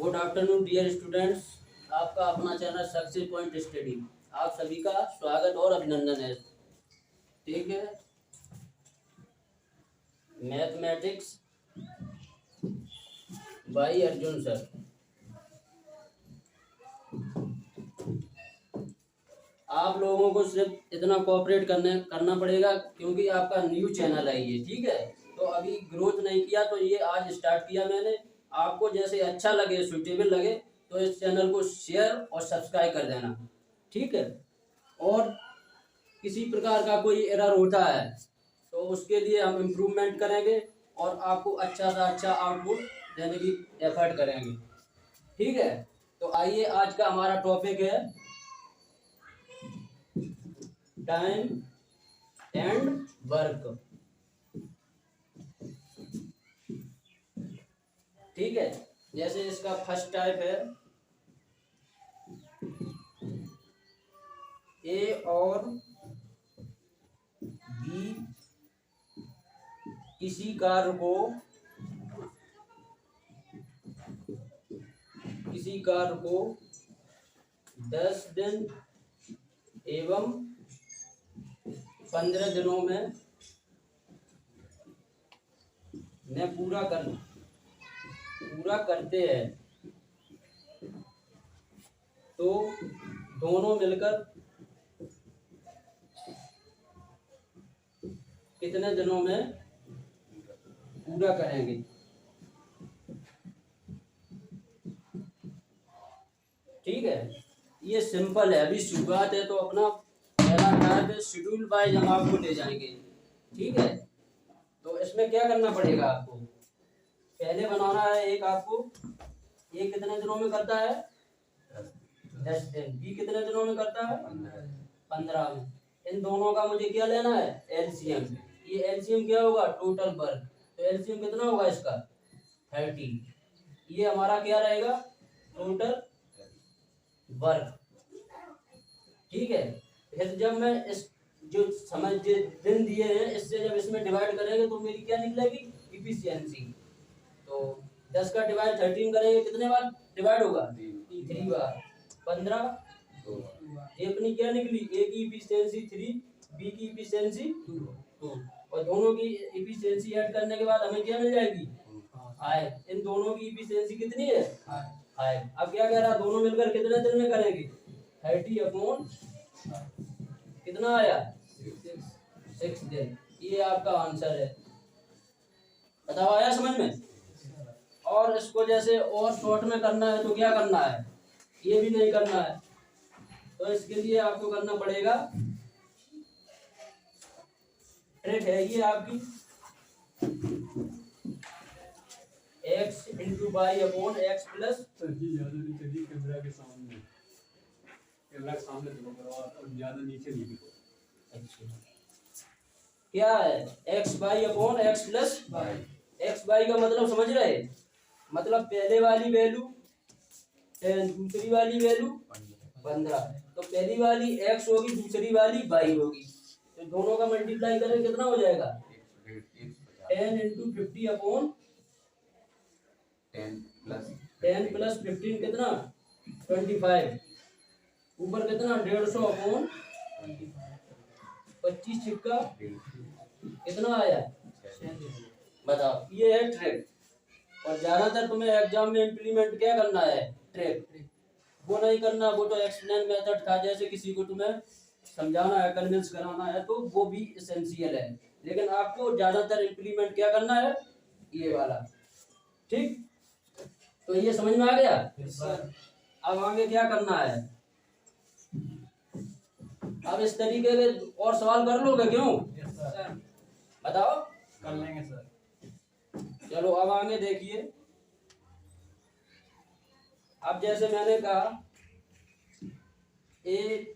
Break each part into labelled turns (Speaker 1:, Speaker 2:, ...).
Speaker 1: Good afternoon dear students. आपका अपना channel success point study, आप सभी का स्वागत और अभिनंदन है। ठीक है, मैथमेटिक्स बाय अर्जुन सर। आप लोगों को सिर्फ इतना कोऑपरेट करना पड़ेगा क्योंकि आपका न्यू चैनल है ये। ठीक है, तो अभी ग्रोथ नहीं किया तो ये आज स्टार्ट किया मैंने। आपको जैसे अच्छा लगे, सुटेबल लगे तो इस चैनल को शेयर और सब्सक्राइब कर देना। ठीक है, और किसी प्रकार का कोई एरर होता है तो उसके लिए हम इम्प्रूवमेंट करेंगे और आपको अच्छा सा अच्छा आउटपुट देने की एफर्ट करेंगे। ठीक है, तो आइए आज का हमारा टॉपिक है टाइम एंड वर्क। ठीक है, जैसे इसका फर्स्ट टाइप है ए और बी किसी कार्य को 10 दिन एवं 15 दिनों में पूरा करते हैं तो दोनों मिलकर कितने दिनों में पूरा करेंगे। ठीक है, ये सिंपल है, अभी शुरुआत है तो अपना पहला टाइप शेड्यूल वाइज हम आपको ले जाएंगे। ठीक है, तो इसमें क्या करना पड़ेगा आपको, पहले बनाना है एक आपको, ये कितने दिनों में करता है 10 दिन, बी कितने दिनों में करता है 15 में। इन दोनों का मुझे क्या लेना है एलसीएम। ये एलसीएम क्या होगा टोटल वर्क, तो एलसीएम कितना होगा इसका 30। ये हमारा क्या रहेगा टोटल वर्क। ठीक है, फिर जब मैं इस जो दिन दिए हैं इससे जब इसमें डिवाइड करेंगे तो मेरी क्या निकलेगी इफिशियंसी। तो 10 का डिवाइड 13 करेंगे कितने बार डिवाइड होगा 3 बार, 15 ये अपनी क्या निकली, ए की इफिशियंसी 3, बी की इफिशियंसी 2 और दोनों की इफिशियंसी ऐड करने के बाद हमें क्या मिल जाएगी 5। इन दोनों की इफिशियंसी कितनी है 5। अब क्या कह रहा, दोनों मिलकर कितने दिन में करेंगे 30/, कितना आया 6 दिन। ये आपका आंसर है, बताओ आया समझ में। और इसको जैसे और शॉर्ट में करना है तो क्या करना है, ये भी नहीं करना है तो इसके लिए आपको करना पड़ेगा, ट्रिक है ये आपकी, x into y upon x plus.
Speaker 2: Camera के सामने, कैमरा के सामने ज्यादा नीचे नहीं।
Speaker 1: अच्छा, क्या है x y upon x plus y. X y का मतलब समझ रहे, मतलब पहले वाली वैल्यू 10, दूसरी वाली वैल्यू 15। तो पहली वाली x होगी, दूसरी वाली y होगी, तो दोनों का मल्टीप्लाई करें कितना हो जाएगा 10 इंटू 50 अपॉन 10 प्लस 15 कितना 25, ऊपर कितना 150 अपॉन 25 छिक्का कितना आया। बताओ, ये है ट्रिक। और ज्यादातर तुम्हें एग्जाम में इम्प्लीमेंट क्या करना है ट्रिक, वो नहीं करना, वो तो एक्सप्लेन मेथड था, जैसे किसी को तुम्हें समझाना है कन्विंस कराना है तो वो भी एसेंशियल है, लेकिन आपको ज्यादातर इम्प्लीमेंट क्या करना है ये वाला। ठीक, तो ये समझ में आ गया। अब आगे क्या करना है, अब इस तरीके के और सवाल कर लोगे क्यों बताओ।
Speaker 2: कर लेंगे सर।
Speaker 1: चलो अब आगे देखिए, अब जैसे मैंने कहा ए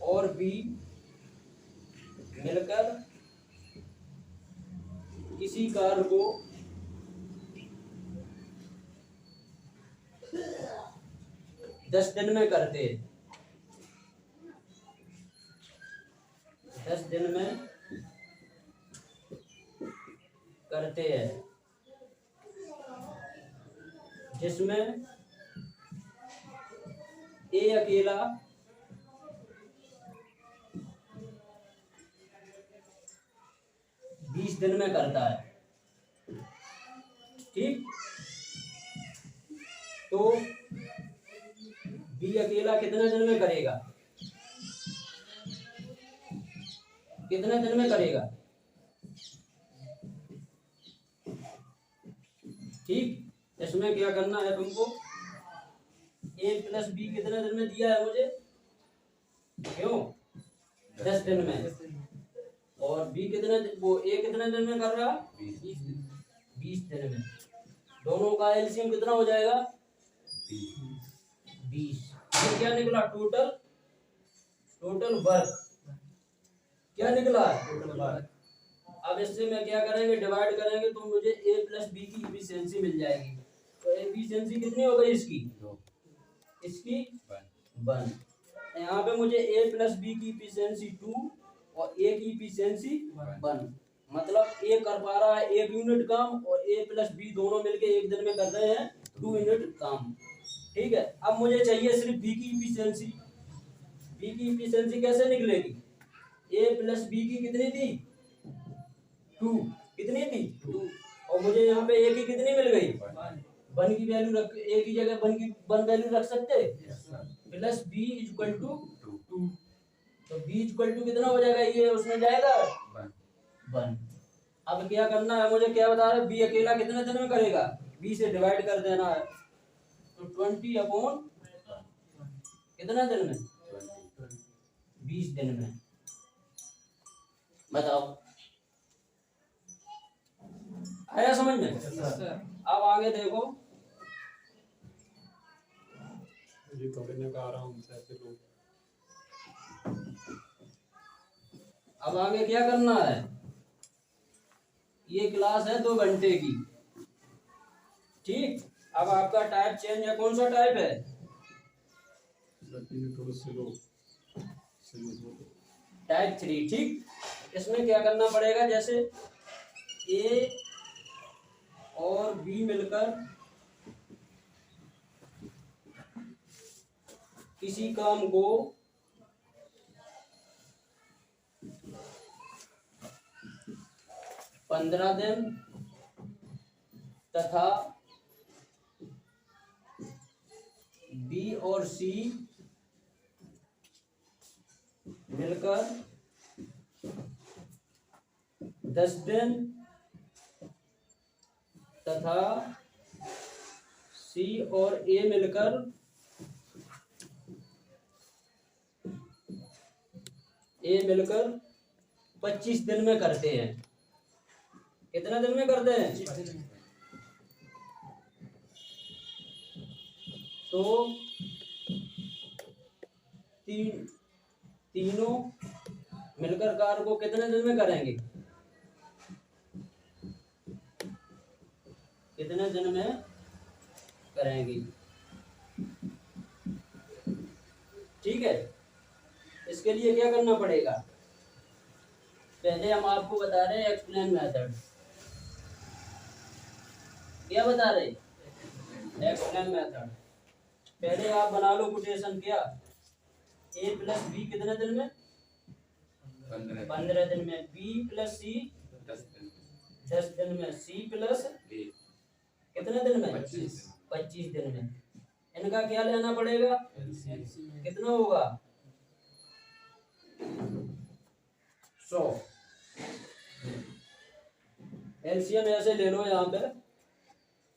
Speaker 1: और बी मिलकर किसी कार्य को 10 दिन में करते, 10 दिन में करते हैं जिसमें ए अकेला 20 दिन में करता है, ठीक। तो बी अकेला कितने दिन में करेगा, कितने दिन में करेगा, ठीक। इसमें क्या करना है तुमको, ए प्लस बी कितने दिन में दिया है मुझे, क्यों 10 दिन में, और बी कितने वो ए कितने दिन में कर रहा, 20 दिन में। दोनों का एलसीएम कितना हो जाएगा, 20। ये क्या निकला, टोटल वर्क, क्या निकला, टोटल वर्क। अब इससे मैं क्या करेंगे, डिवाइड करेंगे तो मुझे ए प्लस बी की इफिशियंसी मिल जाएगी। तो एफिशिएंसी कितनी हो गई इसकी, इसकी 1। यहाँ पे मुझे ए प्लस बी की इफिशियंसी 2 और ए की इफिशियंसी 1। मतलब ए कर पा रहा है 1 यूनिट काम, और ए प्लस बी दोनों मिलके 1 दिन में कर रहे हैं 2 यूनिट काम, ठीक है। अब मुझे चाहिए सिर्फ बी की इफिशियंसी। बी की इफिशियंसी कैसे निकलेगी, ए प्लस बी की कितनी थी, 2, कितनी थी 2, और मुझे यहाँ पे ए की कितनी मिल गई, 1 की वैल्यू रख, ए की जगह 1 वैल्यू रख सकते, प्लस बी इक्वल टू 2। तो बी इक्वल टू कितना हो जाएगा, ये उसमें जाएगा 1। अब क्या करना है मुझे, क्या बता रहे, बी अकेला कितने दिन में करेगा, बी से डिवाइड कर देना है। तो 20 अपॉन कितना दिन में, 20 दिन में। बताओ आया समझ में। अब आगे देखो,
Speaker 2: ये थोड़े ने कहा आराम से ऐसे लोग।
Speaker 1: अब आगे क्या करना है, ये क्लास है 2 घंटे की, ठीक। अब आपका टाइप चेंज है, कौन सा टाइप है,
Speaker 2: थोड़ा स्लो
Speaker 1: टाइप 3, ठीक। इसमें क्या करना पड़ेगा, जैसे ए और बी मिलकर किसी काम को 15 दिन तथा बी और सी मिलकर 10 दिन तथा सी और ए मिलकर 25 दिन में करते हैं। कितना दिन में करते हैं, तो तीनों मिलकर कार्य को कितने दिन में करेंगे, कितने दिन में करेंगे, ठीक है। इसके लिए क्या करना पड़ेगा, पहले हम आपको बता रहे हैं एक्सप्लेन मेथड। क्या बता रहे, एक्सप्लेन मेथड। पहले आप बना लो कोटेशन, क्या ए प्लस बी कितने दिन में, 15 दिन में, बी प्लस सी 10 दिन में, सी प्लस कितने दिन में, 25 दिन में। इनका क्या लेना पड़ेगा, कितना होगा, 100। एलसीएम ऐसे ले लो, यहाँ पे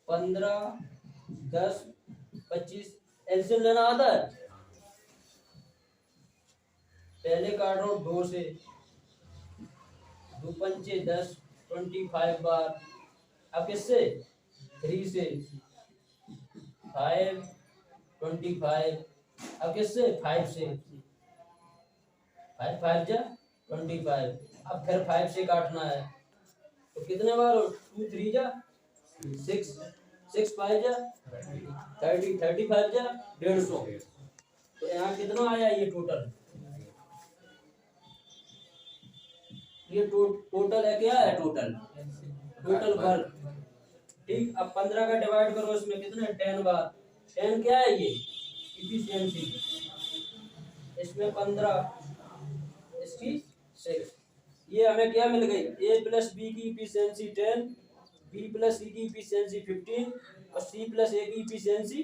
Speaker 1: 15, 10, 25 एलसीएम लेना आता है। पहले काटो 2 से, 2 पंचे 10, 25 बार। अब किससे, 3 से 5, 25। अब किससे, 5 से, 5 5 जा 25। अब फिर 5 से काटना है, तो कितने बार, 2 3 जा 6, 6 5 जा 30, 35 जा 150। तो यहाँ कितना आया, ये टोटल, ये टोटल है, क्या है टोटल वर्क, ठीक, अब 15 का डिवाइड करो इसमें कितने 10 बार, 10 क्या है ये इफिशियंसी, इसमें 15, इसकी 6, ये हमें क्या मिल गई, ए प्लस बी की इफिशियंसी 10, बी प्लस सी की इफिशियंसी 15 और सी प्लस ए की इफिशियंसी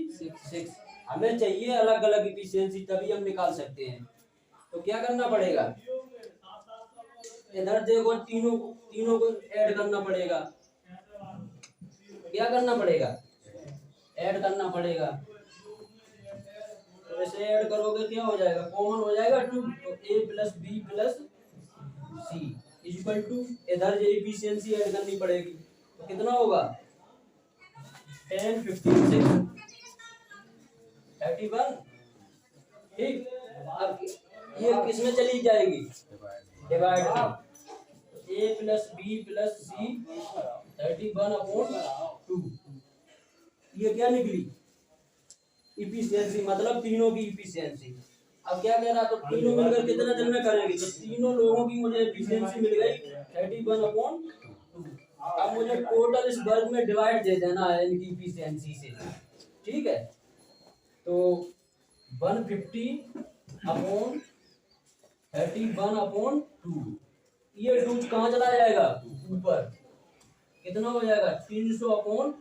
Speaker 1: 6। हमें चाहिए अलग अलग इफिशियंसी, तभी हम निकाल सकते हैं। तो क्या करना पड़ेगा, इधर देखो तीनों तीनों को ऐड करना पड़ेगा, क्या करना पड़ेगा, ऐड करना पड़ेगा। तो ऐसे ऐड करोगे क्या हो जाएगा, कॉमन हो जाएगा 2, तो A plus B plus C equal to, इधर ये इफिशियंसी ऐड करनी पड़ेगी, तो कितना होगा 10 15 6 31। ठीक, अब ये किस में चली जाएगी, डिवाइड में, ए प्लस बी प्लस सी 31/2, ये क्या निकली इफिशियंसी, मतलब तीनों की इफिशियंसी। अब क्या कह रहा, तो तीनों मिलकर कितने दिन में करेंगे, तो तीनों लोगों की मुझे इफिशियंसी मिल गई 31/2। अब मुझे टोटल इस वर्ग में डिवाइड दे देना है इनकी इफिशियंसी से, ठीक है। तो 150/31/2, ये 2 कहाँ चला जाएगा ऊपर, कितना हो जाएगा 300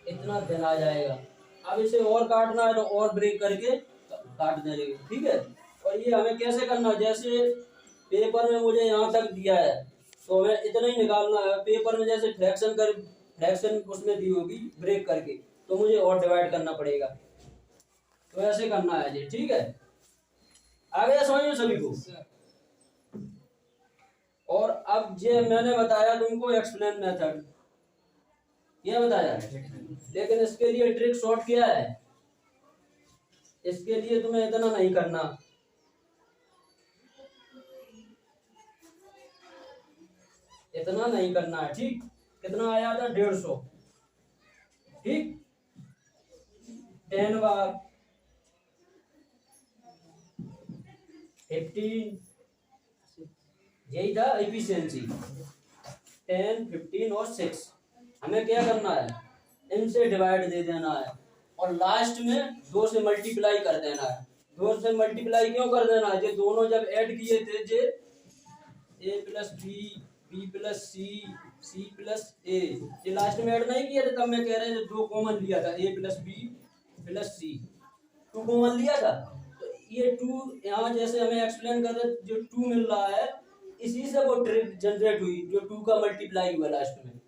Speaker 1: इतना दिन आ जाएगा। अब इसे और काटना है तो और ब्रेक करके काट देंगे, ठीक है। और ये हमें कैसे करना है, जैसे पेपर में मुझे यहाँ तक दिया है तो हमें इतना ही निकालना है, पेपर में जैसे फ्रैक्शन उसमें दी होगी ब्रेक करके, तो मुझे और डिवाइड करना पड़ेगा, तो ऐसे करना है जी, ठीक है। आ गया समझ में सभी को। और अब ये मैंने बताया तुमको एक्सप्लेन मेथड, ये बताया, लेकिन इसके लिए ट्रिक शॉर्ट क्या है, इसके लिए तुम्हें इतना नहीं करना, इतना नहीं करना है, ठीक। कितना आया था 150, ठीक, 10 बार 15, यही था इफिशियंसी 10 15 और 6। हमें क्या करना है, इनसे डिवाइड दे देना है और लास्ट में 2 से मल्टीप्लाई कर देना है। 2 से मल्टीप्लाई क्यों कर देना है, ये दोनों जब ऐड किए थे जे ए प्लस बी बी प्लस सी सी प्लस ए, ये लास्ट में ऐड नहीं किए थे, तब मैं कह रहे हैं 2 कॉमन लिया था, ए प्लस बी प्लस सी 2 कॉमन लिया था। तो ये 2 यहाँ जैसे हमें एक्सप्लेन कर रहे, जो 2 मिल रहा है इसी से वो ट्रिक जनरेट हुई, जो 2 का मल्टीप्लाई हुआ लास्ट में।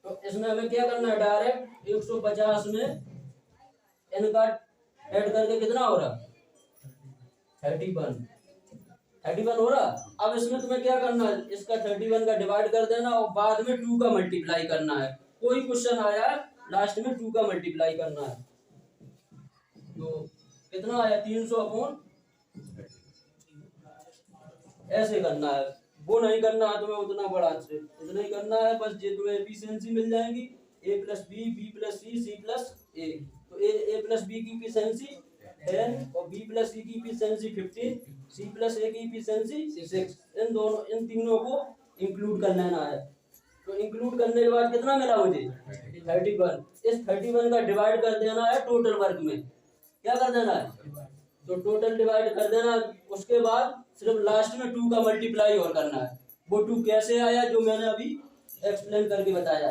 Speaker 1: तो इसमें हमें क्या करना है, डायरेक्ट 150 में इनका ऐड करके कितना हो रहा 31 हो रहा। अब इसमें तुम्हें क्या करना है, इसका 31 का डिवाइड कर देना और बाद में 2 का मल्टीप्लाई करना है। कोई क्वेश्चन आया लास्ट में 2 का मल्टीप्लाई करना है, तो कितना आया 300 ऐसे करना है, वो नहीं करना है तुम्हें उतना बड़ा से, इतना ही करना है बस, ये तुम्हें एफिशिएंसी मिल जाएगी ए प्लस बी बी प्लस सी सी प्लस ए। तो ए प्लस बी की एफिशिएंसी 10 और बी प्लस सी की एफिशिएंसी 15, सी प्लस ए की एफिशिएंसी 6, इन तीनों को इंक्लूड कर लेना है। तो इंक्लूड करने के बाद कितना मिला मुझे 31, इस 31 का डिवाइड कर देना है टोटल वर्क में, क्या कर देना है, तो टोटल डिवाइड कर देना, उसके बाद सिर्फ लास्ट में 2 का मल्टीप्लाई और करना है। वो 2 कैसे आया जो मैंने अभी एक्सप्लेन करके बताया,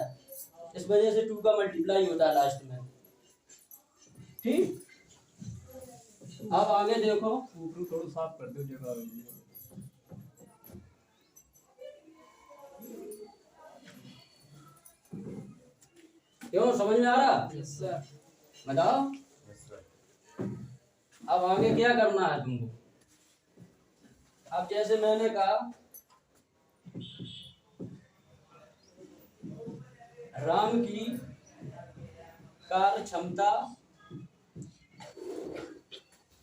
Speaker 1: इस वजह से 2 का मल्टीप्लाई होता है लास्ट में, ठीक। अब आगे देखो,
Speaker 2: ऊपर थोड़ा साफ कर दो जगह,
Speaker 1: क्यों समझ में आ रहा,
Speaker 3: यस सर।
Speaker 1: बताओ। अब आगे क्या करना है तुमको, अब जैसे मैंने कहा राम की कार्य क्षमता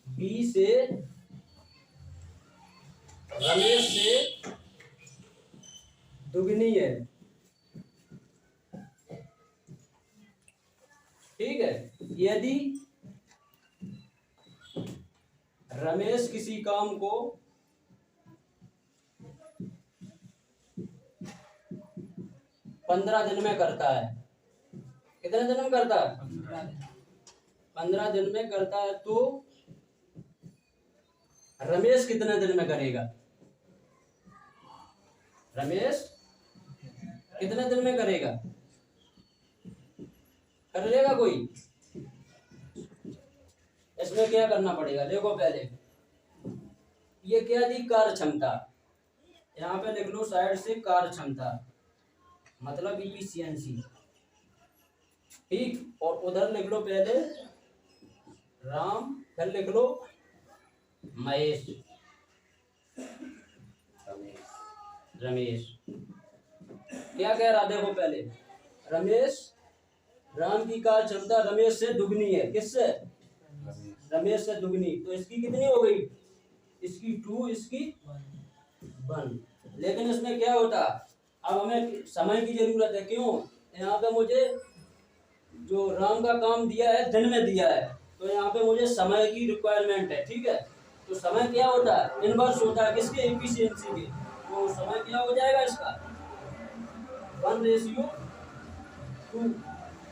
Speaker 1: 20 से रमेश से दुगनी है, ठीक है। यदि रमेश किसी काम को 15 दिन में करता है। कितने दिन में करता है? 15 दिन में करता है। तो रमेश कितने दिन में करेगा? रमेश कितने दिन में करेगा? कर लेगा कोई? इसमें क्या करना पड़ेगा? देखो पहले ये क्या दी? कार्य क्षमता। यहाँ पे लिख लो साइड से कार्य क्षमता, मतलब इफिशियंसी। ठीक, और उधर लिख लो पहले राम, फिर लिख लो महेश, रमेश। क्या कह रहा? देखो पहले रमेश, राम की कार्य क्षमता रमेश से दुगनी है। किससे? रमेश से दुगनी। तो इसकी कितनी हो गई? इसकी 2, इसकी 1। लेकिन इसमें क्या होता, अब हमें समय की जरूरत है। क्यों? यहाँ पे मुझे जो राम का काम दिया है दिन में दिया है, तो यहाँ पे मुझे समय की रिक्वायरमेंट है। ठीक है, तो समय क्या होता है? इनवर्स होता है किसके? एफिशिएंसी के। तो समय क्या हो जाएगा इसका? 1:2।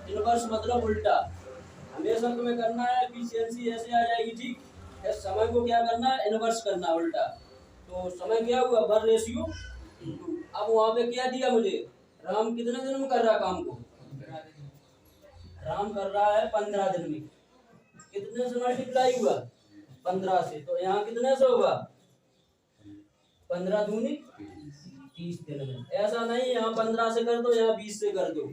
Speaker 1: इनवर्स मतलब उल्टा। हमेशा तुम्हें करना है एफिशिएंसी ऐसे आ जाएगी। ठीक है, समय को क्या करना है? इनवर्स करना, उल्टा। तो समय क्या हुआ? 1:2। अब वहां पे क्या दिया मुझे? राम कितने दिन में कर रहा काम को? राम कर रहा है 15 दिन में। कितने से मल्टीप्लाई हुआ? 15 से। तो यहाँ कितने से होगा? 15 दूनी 30 दिन में। ऐसा नहीं यहाँ 15 से कर दो, यहाँ 20 से कर दो।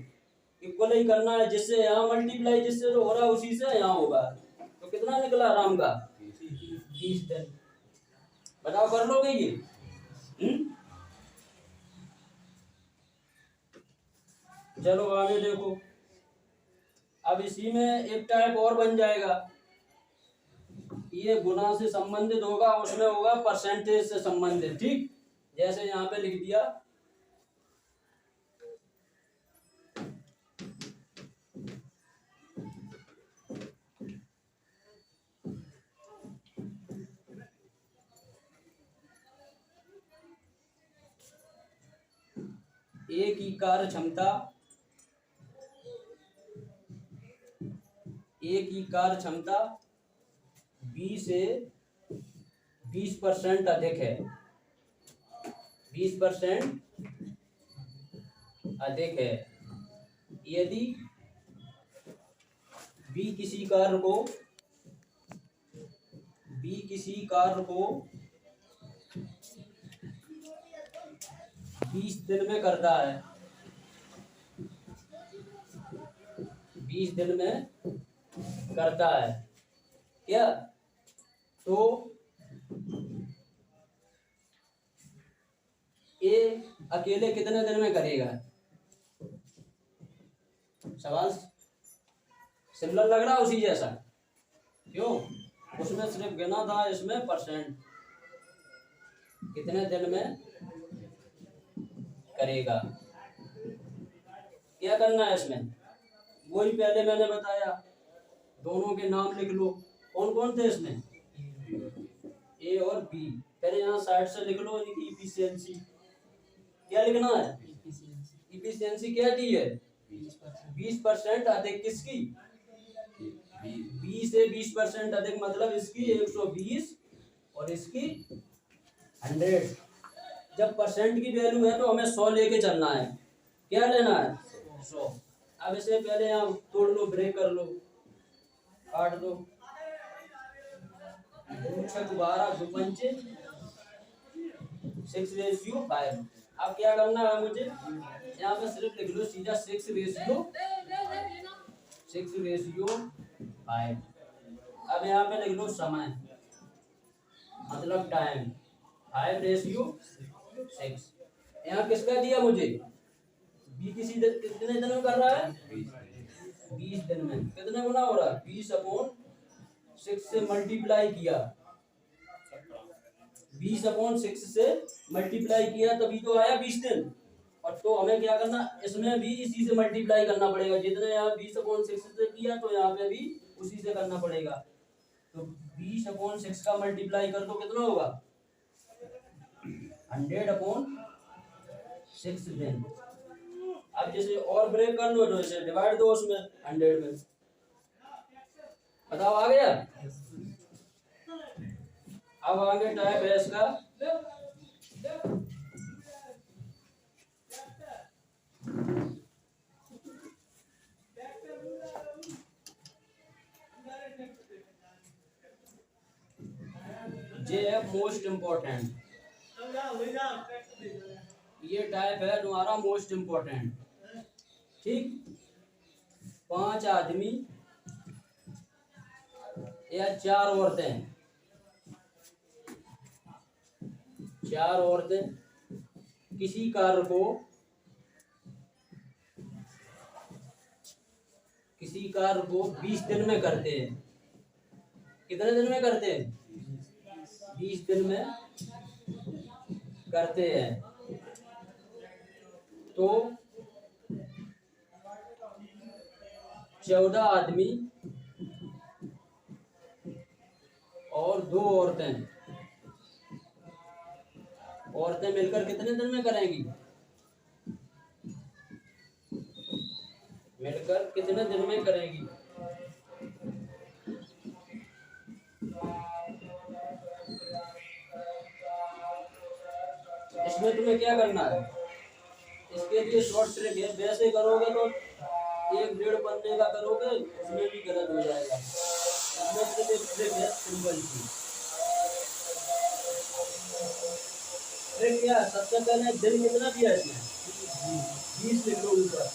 Speaker 1: इक्वल ही करना है, जिससे यहाँ मल्टीप्लाई जिससे जो हो रहा है उसी से यहाँ होगा। तो कितना निकला राम का? 30 दिन। बताओ कर लोगे ये? चलो आगे देखो। अब इसी में एक टाइप और बन जाएगा। ये गुना से संबंधित होगा, उसमें होगा परसेंटेज से संबंधित। ठीक, जैसे यहाँ पे लिख दिया ए की कार्य क्षमता, ए की कार्य क्षमता बी से 20% अधिक है। 20% अधिक है यदि बी किसी कार्य को 20 दिन में करता है। 20 दिन में करता है क्या? तो ए अकेले कितने दिन में करेगा? सवाल सिमिलर लग रहा उसी जैसा। क्यों? उसमें सिर्फ गिना था, इसमें परसेंट। कितने दिन में करेगा? क्या करना है इसमें? वही पहले मैंने बताया, दोनों के नाम लिख लो। कौन कौन थे इसमें? ए और बी। पहले यहाँ साइड से लिख लो इनकी इफिशियंसी। क्या लिखना है? इफिशियंसी क्या दी है? 20% अधिक। किसकी? बी से 20% अधिक, मतलब इसकी 120 और इसकी 100। जब परसेंट की वैल्यू है तो हमें 100 लेके चलना है। क्या लेना है? 100। अब इसे पहले यहाँ तोड़ लो, ब्रेक कर लो, काट दो। 2 6 12 2 5 6:5। अब क्या करना है मुझे? यहाँ पे सिर्फ लिख लो सीधा 6:5। अब यहाँ पे लिख लो समय, मतलब टाइम, 5:6। यहाँ किसका दिया मुझे? बी कितने दिन में कर रहा है? 20 दिन में। कितने गुना हो रहा है? 20/6 से मल्टीप्लाई किया। 20/6 से मल्टीप्लाई किया तभी तो आया 20 दिन। और तो हमें क्या करना? इसमें भी इसी से मल्टीप्लाई करना पड़ेगा। जितने यहाँ 20/6 से किया तो यहाँ पे भी उसी से करना पड़ेगा। तो 20/6 का मल्टीप्लाई कर दो, कितना होगा? 100/6 दिन। अब जैसे और ब्रेक कर लो तो इसे डिवाइड दो उसमें 100 में। बताओ आ गया। अब आगे टाइप है इसका जे है मोस्ट इम्पोर्टेंट। ये टाइप है तुम्हारा मोस्ट इम्पोर्टेंट। ठीक, 5 आदमी या 4 औरतें, 4 औरतें किसी कार्य को 20 दिन में करते हैं। कितने दिन में करते हैं? 20 दिन में करते हैं। तो 14 आदमी और 2 औरतें मिलकर कितने दिन में करेंगी? मिलकर कितने दिन में करेंगी? इसमें तुम्हें क्या करना है, इसके लिए शॉर्ट ट्रिक है। वैसे करोगे तो 1-1.5 पन्ने का करोगे उसमें भी गलत हो जाएगा। इसमें सिर्फ एक ट्रिक है सिंपल सी। ट्रिक क्या है? सबसे पहले दिन कितना दिया इसमें? 20 लिख लो ऊपर,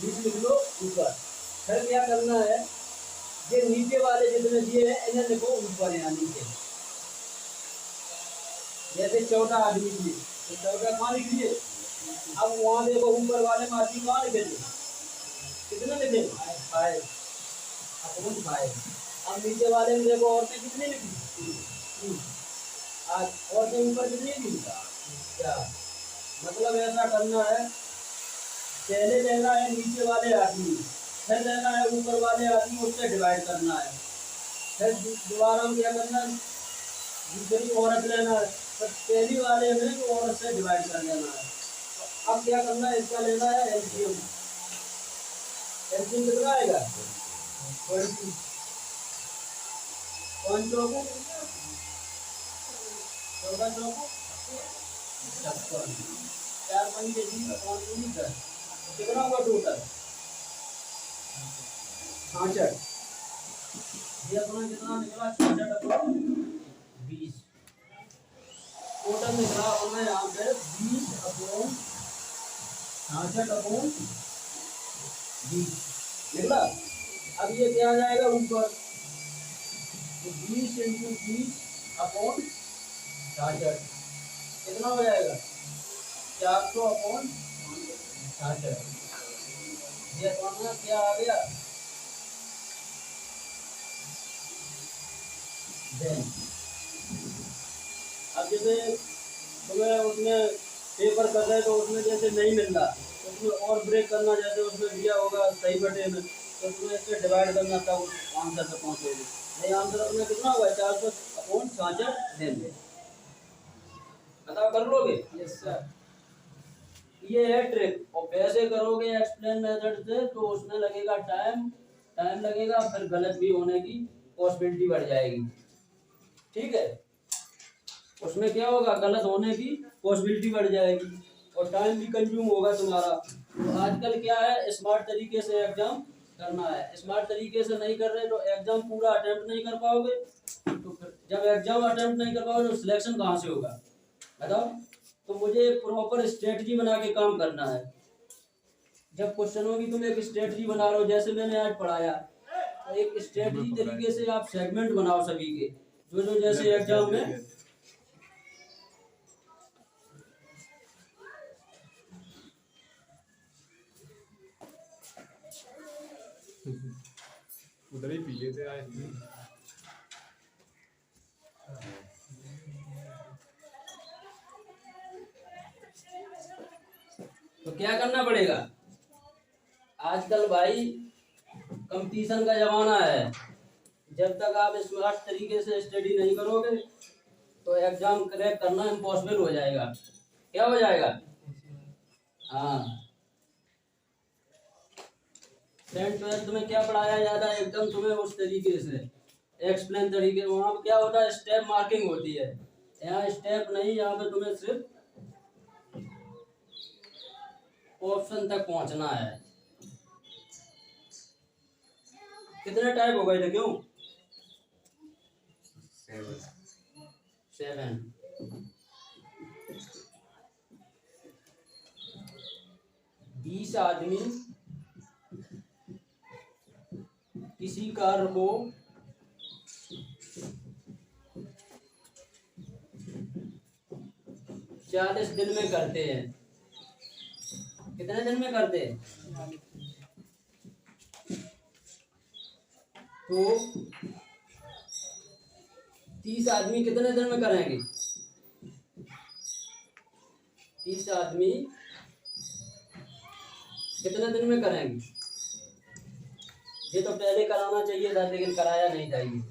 Speaker 1: 20 लिख लो ऊपर। फिर क्या करना है, ये नीचे वाले जितने दिए हैं इन्हें लिखो ऊपर यहाँ नीचे। जैसे 14 आदमी दिए तो 14 कहाँ लिख लिए? अब वहाँ देखो ऊपर वाले में आदमी कहाँ लिखे थे? कितने लिखे? 5 अपॉन 5। अब नीचे वाले में देखो औरतें कितनी लिखी? आज औरतें ऊपर कितनी थी? क्या मतलब ऐसा करना है, पहले लेना है नीचे वाले आदमी, फिर लेना है ऊपर वाले आदमी, उससे डिवाइड करना है। फिर दोबारा में क्या करना है, दूसरी औरत लेना है, तो पहली वाले में औरत से डिवाइड कर देना है। अब क्या करना है, इसका लेना है एलसीएम। एलसीएम कितना आएगा? 20। 5 चौको 14 चौको 56, 4 पंजे 10। कितना हुआ टोटल? 66। ये अपना कितना निकला? 66/20। टोटल निकला अपना यहाँ पे 20/66/20 निकला। अब ये क्या आ जाएगा ऊपर? तो 20 × 20/66 कितना हो जाएगा? 400/66। ये अपना क्या आ गया? देन अब जैसे तुम्हें उसमें पेपर कर रहे तो उसमें जैसे नहीं मिल रहा तो उसमें और ब्रेक करना, जैसे उसमें दिया होगा सही बटे में तो तुम्हें इससे डिवाइड करना था आंसर तक पहुँचोगे। नहीं आंसर अपना कितना हुआ? 400/66 देन। बताओ कर लोगे? Yes sir. ये है ट्रिक। और वैसे करोगे एक्सप्लेन मेथड से तो उसमें लगेगा टाइम लगेगा, फिर गलत भी होने की पॉसिबिलिटी बढ़ जाएगी। ठीक है, उसमें क्या होगा, गलत होने की पॉसिबिलिटी बढ़ जाएगी और टाइम भी कंज्यूम होगा तुम्हारा। तो आजकल क्या है, स्मार्ट तरीके से एग्जाम करना है। स्मार्ट तरीके से नहीं कर रहे तो एग्जाम पूरा अटेम्प्ट नहीं कर पाओगे। तो फिर जब एग्जाम अटेम्प्ट नहीं कर पाओगे तो सिलेक्शन कहाँ से होगा बताओ? तो मुझे प्रॉपर स्ट्रेटजी बना के काम करना है। जब क्वेश्चन होगी तुम एक स्ट्रेटजी बना लो, जैसे मैंने आज पढ़ाया तो एक स्ट्रेटजी तरीके से आप सेगमेंट बनाओ सभी के, जो जैसे एग्जाम में
Speaker 2: उधर ही पिए थे आज।
Speaker 1: तो क्या करना पड़ेगा? आजकल भाई कंपटीशन का जमाना है। जब तक आप स्मार्ट तरीके से स्टडी नहीं करोगे तो एग्जाम क्रैक करना इम्पॉसिबल हो जाएगा। क्या हो जाएगा? हाँ, 10th-12th में क्या पढ़ाया जाता है एकदम तुम्हें उस तरीके से एक्सप्लेन तरीके, वहाँ पे क्या होता है स्टेप मार्किंग होती है। यहाँ स्टेप नहीं, यहाँ पे तुम्हें सिर्फ ऑप्शन तक पहुँचना है। कितने टाइप हो गए थे क्यों? 7। 20 आदमी किसी कार्य को 40 दिन में करते हैं। कितने दिन में करते हैं? तो 30 आदमी कितने दिन में करेंगे? 30 आदमी कितने दिन में करेंगे? ये तो पहले कराना चाहिए था लेकिन कराया नहीं था। ये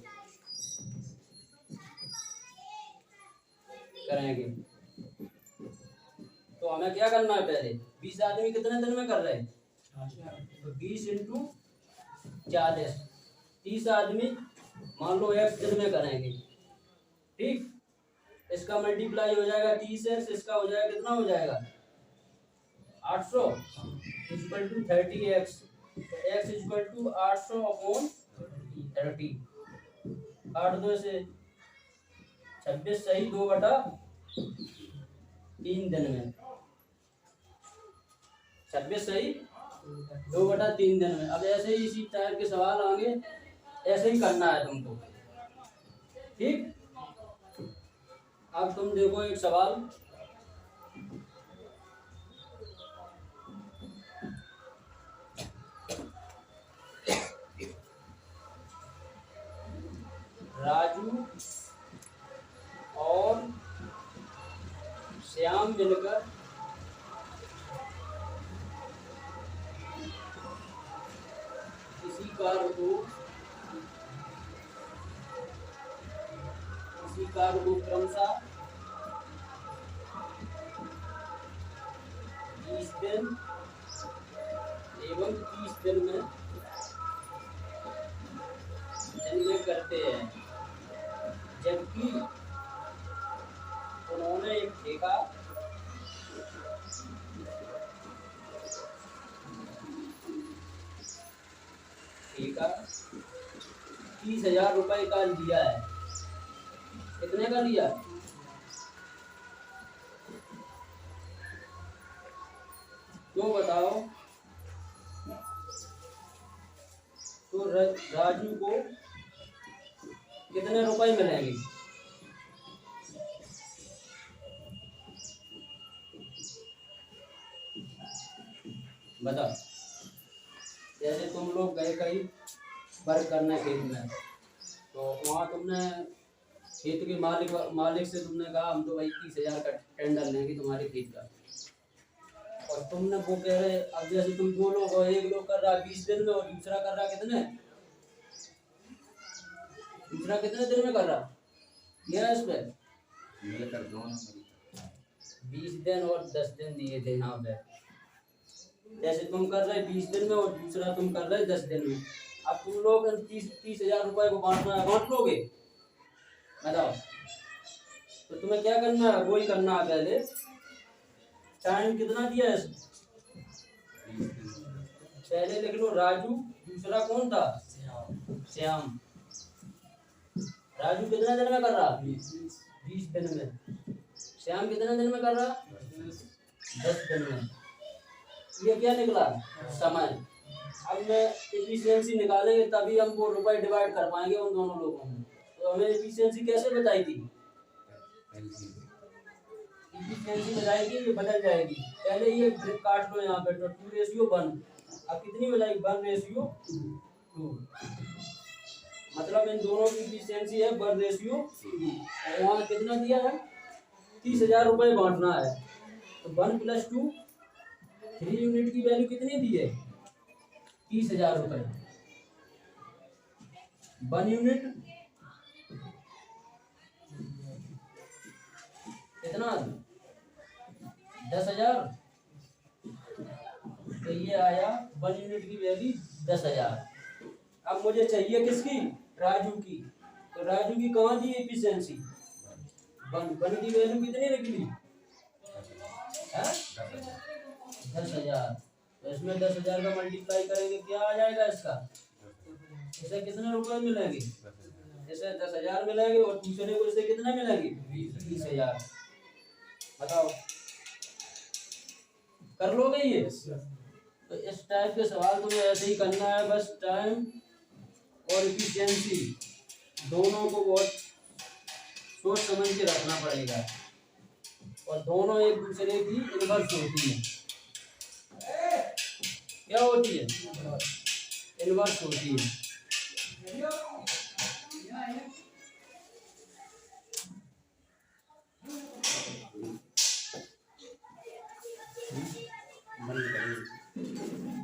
Speaker 1: करेंगे तो हमें क्या करना है पहले? 20 आदमी कितने दिन में कर रहे हैं? तो 20 इंटू 40, 30 आदमी मान लो x दिन में करेंगे। ठीक, इसका मल्टीप्लाई हो जाएगा 30x, इसका हो जाएगा कितना हो जाएगा 800 equal to 30x। x equal to 800 upon 30। काट दो इसे, 26 सही 2/3 दिन में। 26 सही 2/3 दिन में। अब ऐसे ही इसी टाइप के सवाल आएंगे, ऐसे ही करना है तुमको। ठीक, अब तुम देखो एक सवाल, राजू और श्याम मिलकर किसी कार्य को क्रमशः 20 दिन एवं 30 दिन में करते हैं, जबकि उन्होंने एक ठेका ठेका 30,000 रुपए का लिया है। कितने का लिया? तो बताओ, तो राजू को कितने रुपए मिलेंगे? बताओ। जैसे तुम लोग गए कहीं वर्क करने खेत में, तो वहाँ तुमने खेत के मालिक से तुमने कहा हम तो भाई 30,000 का टेंडर लेंगे तुम्हारे खेत का, और तुमने वो कह रहे, अब जैसे तुम 2 लोग हो, एक लोग कर रहा 20 दिन में और दूसरा कर रहा कितने, दूसरा कितने दिन में कर रहा? यह इस पे 20 दिन और 10 दिन दिए थे यहाँ पे। जैसे तुम कर रहे 20 दिन में और दूसरा तुम कर रहे 10 दिन में। अब तुम लोग 30,000 रुपए को बांटना है, बांट लोगे? बताओ। तो तुम्हें क्या करना है, वही करना है। पहले टाइम कितना दिया है? पहले लिख लो राजू, दूसरा कौन था? श्याम। राजू कितने दिन में कर रहा? 20 दिन में। श्याम कितने दिन में कर रहा? 10 दिन में। ये क्या निकला? समय। अब मैं एफिशिएंसी निकालेंगे तभी हम वो रुपए डिवाइड कर पाएंगे उन दोनों लोगों में। तो हमें एफिशिएंसी कैसे बताई थी? एफिशिएंसी बताएगी, ये बदल जाएगी। पहले ये काट लो यहाँ पे, तो 2:1। अब कितनी बताई? 1:2। मतलब इन दोनों की एफिशिएंसी है 1:2। और वहाँ कितना दिया है? 30,000 रुपए बांटना है। तो 1 + 2 3 यूनिट की वैल्यू कितनी दी है? 30,000 रुपए। 1 यूनिट कितना? 10,000। तो ये आया 1 यूनिट की वैल्यू 10,000। अब मुझे चाहिए किसकी, राजू की। तो राजू की कहाँ दी एफिशिएंसी, 1 की वैल्यू कितनी निकली है 10,000। तो इसमें 10,000 का मल्टीप्लाई करेंगे क्या आ जाएगा इसका, इसे कितने रुपए मिलेंगे, इसे 10,000 मिलेंगे और दूसरे को इसे कितने मिलेंगे 20,000। बताओ कर लोगे ये। तो इस टाइप के सवाल तुम्हें ऐसे ही करना है, बस टाइम और इफिशियंसी दोनों को बहुत सोच समझ के रखना पड़ेगा, और दोनों एक दूसरे की इन्वर्स होती है। क्या होती है, इन्वर्स होती है। बंद करेंगे।